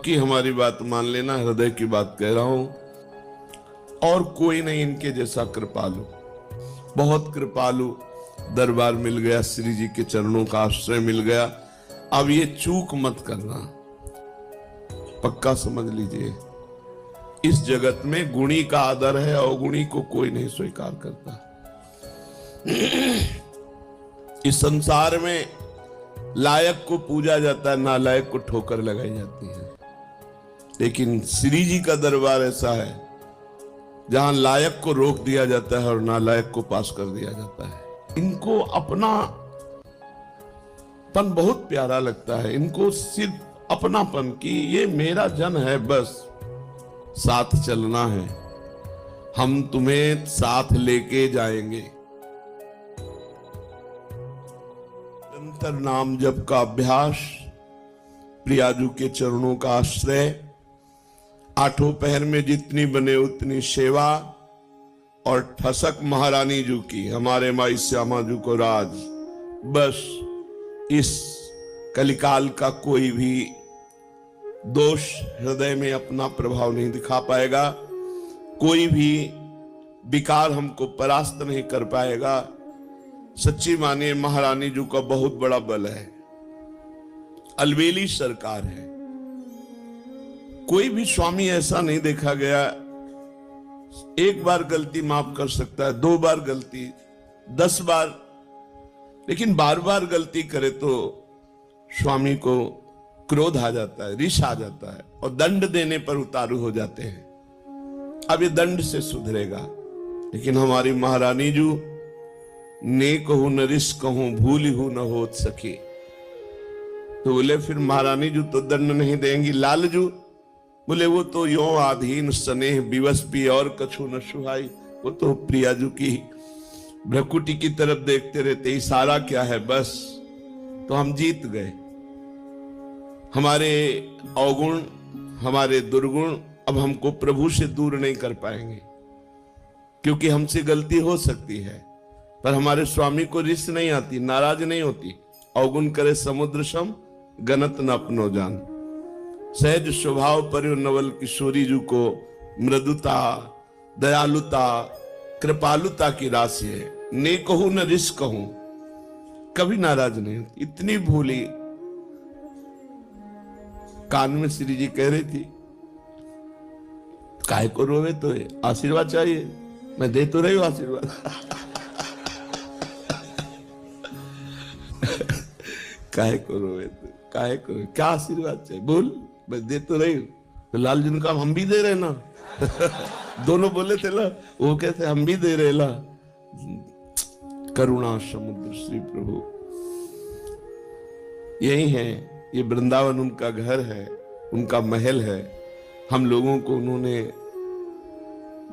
पक्की हमारी बात मान लेना, हृदय की बात कह रहा हूं। और कोई नहीं इनके जैसा कृपालु, बहुत कृपालु दरबार मिल गया, श्री जी के चरणों का आश्रय मिल गया। अब ये चूक मत करना, पक्का समझ लीजिए, इस जगत में गुणी का आदर है, अवगुणी को कोई नहीं स्वीकार करता। इस संसार में लायक को पूजा जाता है, नालायक को ठोकर लगाई जाती है। लेकिन श्री जी का दरबार ऐसा है जहां लायक को रोक दिया जाता है और नालायक को पास कर दिया जाता है। इनको अपनापन बहुत प्यारा लगता है, इनको सिर्फ अपनापन की ये मेरा जन है, बस साथ चलना है, हम तुम्हें साथ लेके जाएंगे। निरंतर नाम जप का अभ्यास, प्रियाजू के चरणों का आश्रय, आठों पहर में जितनी बने उतनी सेवा, और ठसक महारानी जू की, हमारे माई श्यामा जू को राज। बस इस कलिकाल का कोई भी दोष हृदय में अपना प्रभाव नहीं दिखा पाएगा, कोई भी विकार हमको परास्त नहीं कर पाएगा। सच्ची मानिए, महारानी जू का बहुत बड़ा बल है, अलबेली सरकार है। कोई भी स्वामी ऐसा नहीं देखा गया, एक बार गलती माफ कर सकता है, 2 बार गलती, 10 बार, लेकिन बार बार गलती करे तो स्वामी को क्रोध आ जाता है, रिश आ जाता है, और दंड देने पर उतारू हो जाते हैं। अब ये दंड से सुधरेगा। लेकिन हमारी महारानी जू, ने कहूं न रिश कहूं, भूली हूं न होत सके। तो बोले फिर महारानी जू तो दंड नहीं देंगी। लालजू बोले वो तो यो आधीन स्नेह विवश भी और कछु न सुहाई। वो तो प्रियाजू की भ्रकुटी की तरफ देखते रहते, इशारा क्या है बस, तो हम जीत गए। हमारे अवगुण, हमारे दुर्गुण अब हमको प्रभु से दूर नहीं कर पाएंगे, क्योंकि हमसे गलती हो सकती है, पर हमारे स्वामी को रिस नहीं आती, नाराज नहीं होती। अवगुण करे समुद्र सम, गनत न अपनो जान। सहज स्वभाव पर नवल किशोरी जू को मृदुता, दयालुता, कृपालुता की राशि है। ने कहूं न रिस कहूं, कभी नाराज नहीं होती, इतनी भूली। कान में श्री जी कह रही थी, काय को रोवे तो है, आशीर्वाद चाहिए, मैं दे तो रही हूं आशीर्वाद। काय को रोवे तो, काय को क्या आशीर्वाद चाहिए, बोल, मैं दे तो रही हूं। तो लाल जी ने कहा हम भी दे रहे ना। दोनों बोले थे ना, वो कहते हम भी दे रहे ला। करुणा समुद्र श्री प्रभु यही है, ये वृंदावन उनका घर है, उनका महल है। हम लोगों को उन्होंने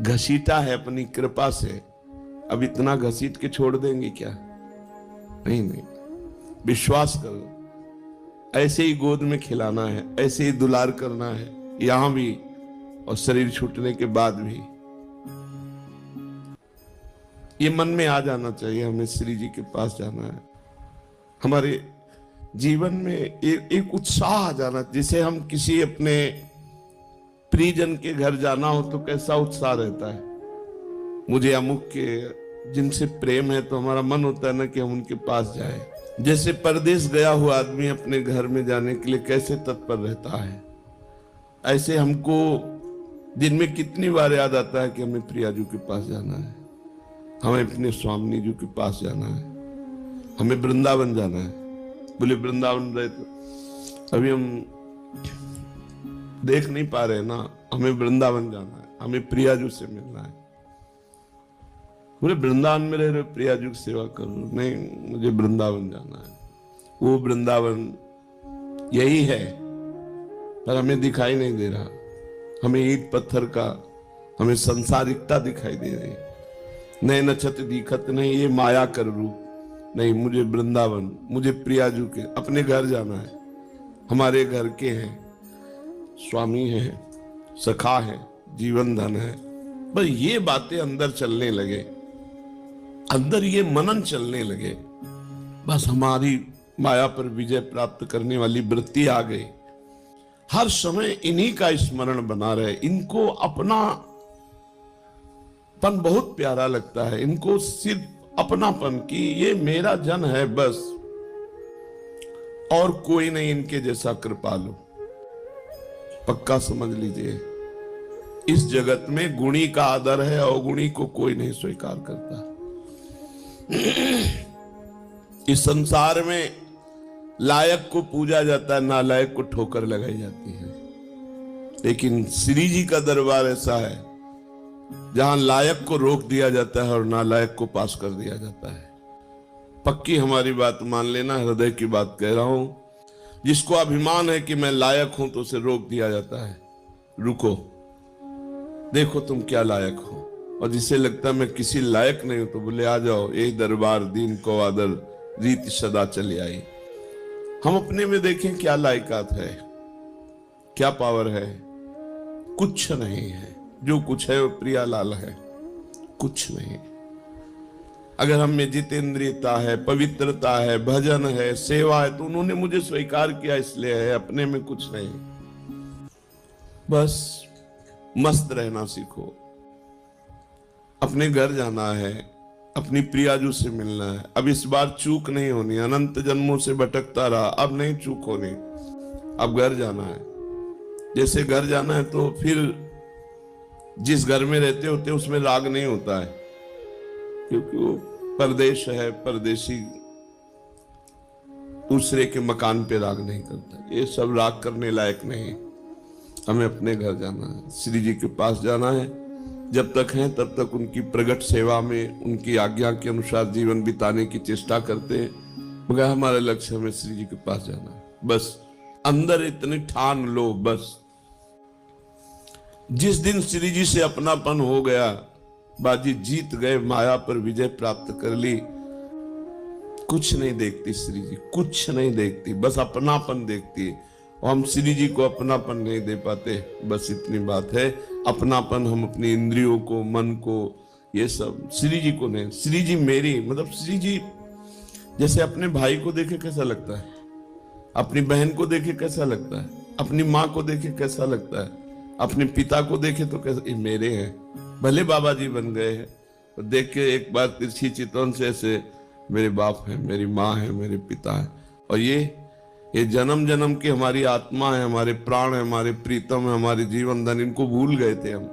घसीटा है अपनी कृपा से। अब इतना घसीट के छोड़ देंगे क्या? नहीं नहीं, विश्वास करो, ऐसे ही गोद में खिलाना है, ऐसे ही दुलार करना है, यहां भी और शरीर छूटने के बाद भी। ये मन में आ जाना चाहिए, हमें श्री जी के पास जाना है। हमारे जीवन में एक उत्साह आ जाना, जिसे हम किसी अपने प्रियजन के घर जाना हो तो कैसा उत्साह रहता है। मुझे अमुक के जिनसे प्रेम है तो हमारा मन होता है ना कि हम उनके पास जाए। जैसे परदेश गया हुआ आदमी अपने घर में जाने के लिए कैसे तत्पर रहता है, ऐसे हमको दिन में कितनी बार याद आता है कि हमें प्रियाजू के पास जाना है, हमें अपने स्वामी जी के पास जाना है, हमें वृंदावन जाना है। बोले वृंदावन रहे तो अभी हम देख नहीं पा रहे ना, हमें वृंदावन जाना है, हमें प्रियाजू से मिलना है। बोले वृंदावन में रह रहे प्रियाजू की सेवा करो, नहीं मुझे वृंदावन जाना है। वो वृंदावन यही है, पर हमें दिखाई नहीं दे रहा। हमें ईंट पत्थर का, हमें संसारिकता दिखाई दे रही। नए नक्षत्र दिखत नहीं, ये माया कर रूप नहीं। मुझे वृंदावन, मुझे प्रियाजू के अपने घर जाना है। हमारे घर के हैं, स्वामी हैं, सखा है, जीवन धन है। बस ये बातें अंदर चलने लगे, अंदर ये मनन चलने लगे, बस हमारी माया पर विजय प्राप्त करने वाली वृत्ति आ गई। हर समय इन्हीं का स्मरण बना रहे। इनको अपनापन बहुत प्यारा लगता है, इनको सिर्फ अपनापन की ये मेरा जन है बस, और कोई नहीं इनके जैसा कृपालु। पक्का समझ लीजिए, इस जगत में गुणी का आदर है, अवगुणी को कोई नहीं स्वीकार करता। इस संसार में लायक को पूजा जाता है, नालायक को ठोकर लगाई जाती है। लेकिन श्री जी का दरबार ऐसा है जहां लायक को रोक दिया जाता है और नालायक को पास कर दिया जाता है। पक्की हमारी बात मान लेना, हृदय की बात कह रहा हूं। जिसको अभिमान है कि मैं लायक हूं तो उसे रोक दिया जाता है, रुको देखो तुम क्या लायक हो। और जिसे लगता है मैं किसी लायक नहीं हूं तो बोले आ जाओ, यही दरबार दीन को आदर रीति सदा चली आई। हम अपने में देखें क्या लायकात है, क्या पावर है। कुछ नहीं है, जो कुछ है वो प्रियालाल है, कुछ नहीं। अगर हम में जितेंद्रियता है, पवित्रता है, भजन है, सेवा है, तो उन्होंने मुझे स्वीकार किया इसलिए है, अपने में कुछ नहीं। बस मस्त रहना सीखो। अपने घर जाना है, अपनी प्रियाजू से मिलना है। अब इस बार चूक नहीं होनी, अनंत जन्मों से भटकता रहा, अब नहीं चूक होनी। अब घर जाना है। जैसे घर जाना है तो फिर जिस घर में रहते होते उसमें राग नहीं होता है, क्योंकि वो परदेश है, परदेशी दूसरे के मकान पे राग नहीं करता। ये सब राग करने लायक नहीं। हमें अपने घर जाना है, श्री जी के पास जाना है। जब तक हैं तब तक उनकी प्रगट सेवा में, उनकी आज्ञा के अनुसार जीवन बिताने की चेष्टा करते हैं, मगर हमारा लक्ष्य हमें श्री जी के पास जाना है। बस अंदर इतनी ठान लो, बस जिस दिन श्री जी से अपनापन हो गया, बाजी जीत गए, माया पर विजय प्राप्त कर ली। कुछ नहीं देखती श्री जी, कुछ नहीं देखती, बस अपनापन देखती है। और हम श्री जी को अपनापन नहीं दे पाते, बस इतनी बात है। अपनापन हम अपनी इंद्रियों को, मन को, ये सब, श्री जी को नहीं। श्री जी मेरी, मतलब श्री जी जैसे अपने भाई को देखे कैसा लगता है, अपनी बहन को देखे कैसा लगता है, अपनी माँ को देखे कैसा लगता है, अपने पिता को देखे तो कैसा, ये मेरे हैं। भले बाबा जी बन गए हैं, तो देख के एक बार तिरछी चितवन से ऐसे मेरे बाप है, मेरी माँ है, मेरे पिता है। और ये जन्म जन्म की हमारी आत्मा है, हमारे प्राण है, हमारे प्रीतम है, हमारे जीवन धन, इनको भूल गए थे हम।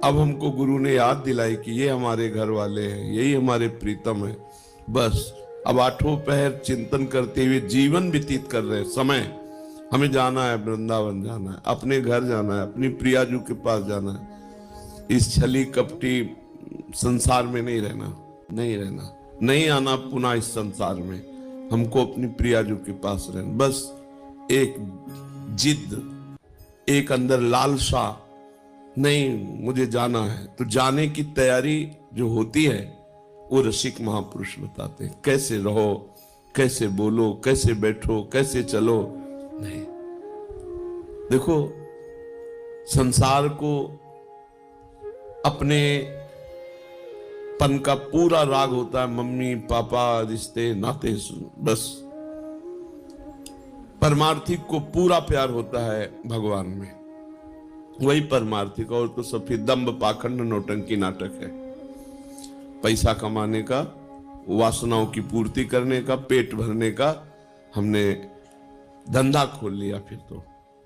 अब हमको गुरु ने याद दिलाई कि ये हमारे घर वाले हैं, यही हमारे प्रीतम है। बस अब आठों पहर चिंतन करते हुए जीवन व्यतीत कर रहे हैं। समय हमें जाना है, वृंदावन जाना है, अपने घर जाना है, अपनी प्रियाजू के पास जाना है। इस छली कपटी संसार में नहीं रहना, नहीं रहना, नहीं आना पुनः इस संसार में। हमको अपनी प्रियाजू के पास रहना। बस एक जिद, एक अंदर लालसा, नहीं मुझे जाना है, तो जाने की तैयारी जो होती है वो रसिक महापुरुष बताते हैं। कैसे रहो, कैसे बोलो, कैसे बैठो, कैसे चलो। नहीं, देखो संसार को अपने पन का पूरा राग होता है, मम्मी पापा, रिश्ते नाते, बस। परमार्थिक को पूरा प्यार होता है भगवान में, वही परमार्थिक। और तो सब फिर दंभ पाखंड नौटंकी नाटक है। पैसा कमाने का, वासनाओं की पूर्ति करने का, पेट भरने का हमने धंधा खोल लिया। फिर तो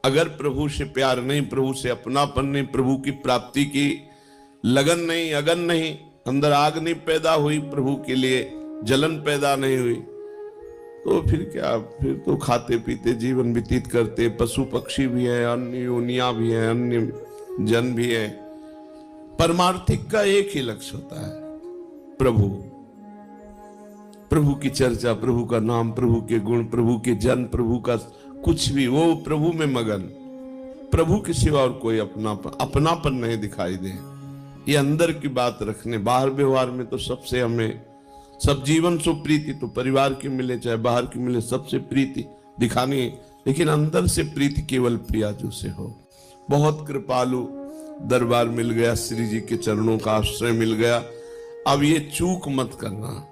अगर प्रभु से प्यार नहीं, प्रभु से अपनापन नहीं, प्रभु की प्राप्ति की लगन नहीं, अगन नहीं, अंदर आग नहीं पैदा हुई, प्रभु के लिए जलन पैदा नहीं हुई, तो फिर क्या, फिर तो खाते पीते जीवन व्यतीत करते। पशु पक्षी भी है, अन्य योनियां भी है, अन्य जन भी है। परमार्थिक का एक ही लक्ष्य होता है, प्रभु, प्रभु की चर्चा, प्रभु का नाम, प्रभु के गुण, प्रभु के जन, प्रभु का कुछ भी, वो प्रभु में मगन। प्रभु के सिवा और कोई अपनापन नहीं दिखाई दे। ये अंदर की बात रखने, बाहर व्यवहार में तो सबसे हमें सब जीवन सो प्रीति, तो परिवार की मिले चाहे बाहर की मिले, सबसे प्रीति दिखानी है। लेकिन अंदर से प्रीति केवल प्रियाजू से हो। बहुत कृपालु दरबार मिल गया, श्री जी के चरणों का आश्रय मिल गया। अब ये चूक मत करना,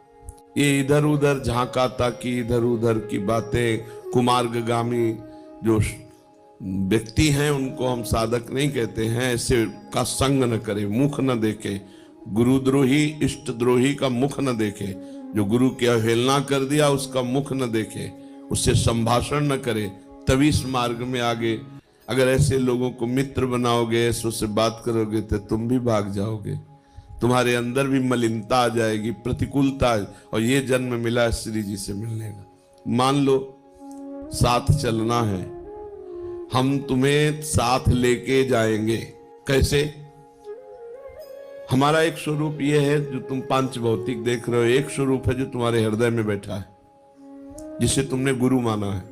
ये इधर उधर झांका ताकि इधर उधर की बातें, कुमार्गगामी जो व्यक्ति हैं उनको हम साधक नहीं कहते हैं। ऐसे का संग न करे, मुख न देखे, गुरुद्रोही इष्ट द्रोही का मुख न देखे। जो गुरु की अवहेलना कर दिया उसका मुख न देखे, उससे संभाषण न करे, तभी इस मार्ग में आगे। अगर ऐसे लोगों को मित्र बनाओगे, ऐसे उससे बात करोगे तो तुम भी भाग जाओगे, तुम्हारे अंदर भी मलिनता आ जाएगी, प्रतिकूलता। और ये जन्म मिला श्री जी से मिलने का। मान लो साथ चलना है, हम तुम्हें साथ लेके जाएंगे। कैसे? हमारा एक स्वरूप ये है जो तुम पांच भौतिक देख रहे हो, एक स्वरूप है जो तुम्हारे हृदय में बैठा है, जिसे तुमने गुरु माना है।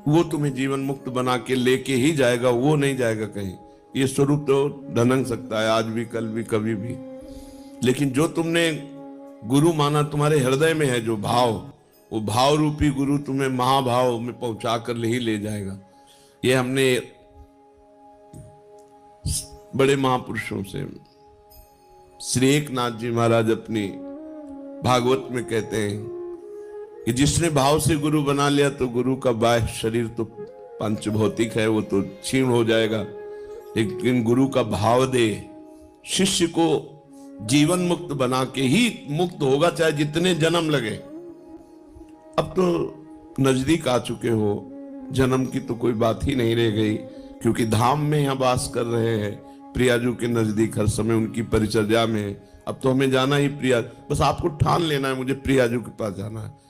वो तुम्हें जीवन मुक्त बना के लेके ही जाएगा, वो नहीं जाएगा कहीं। ये स्वरूप तो ढनक सकता है आज भी, कल भी, कभी भी, लेकिन जो तुमने गुरु माना तुम्हारे हृदय में है जो भाव, वो भाव रूपी गुरु तुम्हें महाभाव में पहुंचा कर ही ले जाएगा। ये हमने बड़े महापुरुषों से, श्री एकनाथ जी महाराज अपनी भागवत में कहते हैं कि जिसने भाव से गुरु बना लिया तो गुरु का बाह्य शरीर तो पंचभौतिक है, वो तो क्षीण हो जाएगा, लेकिन गुरु का भाव दे शिष्य को जीवन मुक्त बना के ही मुक्त होगा, चाहे जितने जन्म लगे। अब तो नजदीक आ चुके हो, जन्म की तो कोई बात ही नहीं रह गई, क्योंकि धाम में यहाँ वास कर रहे हैं, प्रियाजू के नजदीक हर समय उनकी परिचर्या में। अब तो हमें जाना ही प्रिया, बस आपको ठान लेना है मुझे प्रियाजू के पास जाना है।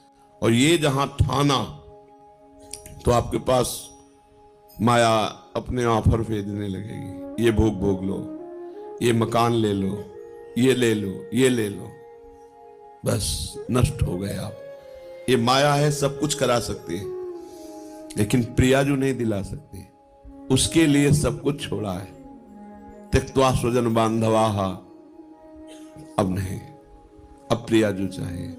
और ये जहां ठाना तो आपके पास माया अपने ऑफर भेजने लगेगी, ये भोग भोग लो, ये मकान ले लो, ये ले लो, ये ले लो, बस नष्ट हो गए आप। ये माया है, सब कुछ करा सकती है, लेकिन प्रियाजू नहीं दिला सकती। उसके लिए सब कुछ छोड़ा है। त्यक्त्वा स्वजन बांधवाहा, अब नहीं, अब प्रियाजू चाहिए।